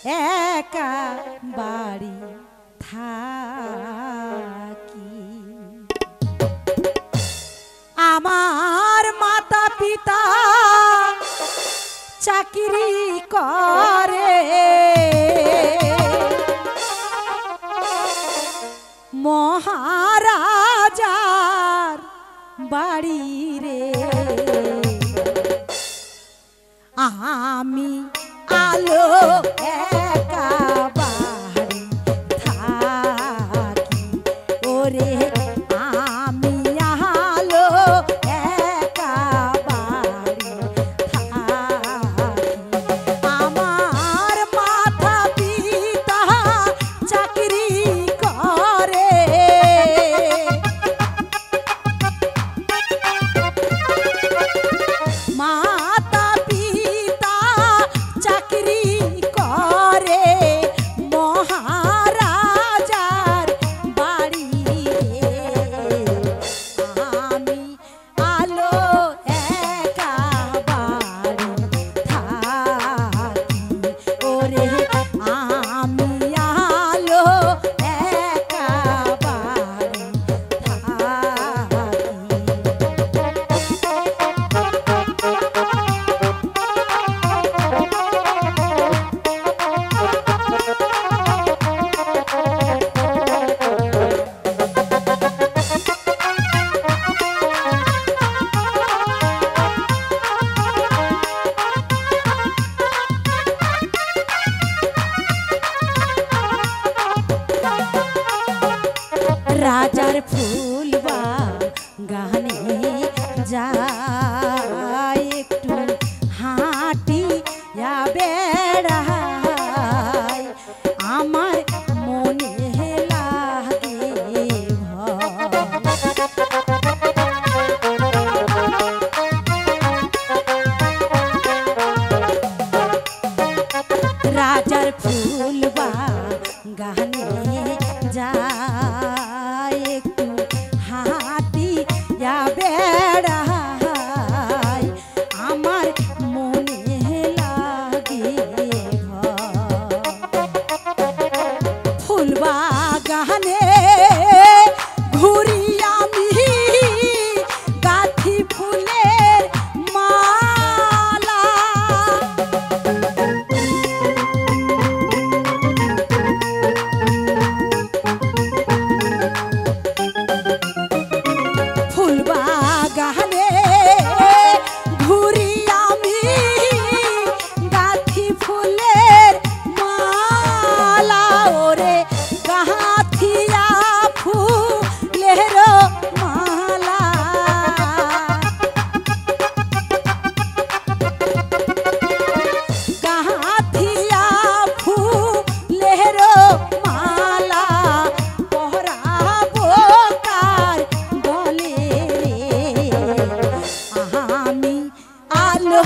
একা বাড়ি থাকি। আমার মাতা পিতা চাকরি করে, মহারাজার বাড়ি রে। আমি আলো একা বাড়ি থাকি, ওরে আমি আলো একা বাড়ি থাকি। আমার মাতা পিতা চাকরি করে, মাতা পিতা চাকরি করে, মহারাজার বাড়ি রে। আমি আলো একা বাড়ি থাকি, ওরে আমি আলো একা বাড়ি রাজার ফুল বাগানে যাই একটু হাঁটিয়া বেড়াই, আমার মনে লাগে ভয়। রাজার ফুল বাগানে যাই একটু হাঁটিয়া বেড়াই, আমার মনে লাগে ভয়। ফুল বাগানে ঘুরি আমি গাঁথি ফুলের মালা, ফুল বাগানে ঘুরি আমি গাঁথি ফুলের মালা, ওরে গাঁথিয়া ফুলের মালা। গাঁথিয়া ফুলের মালা পরাবো কার গলে রে। আমি আলো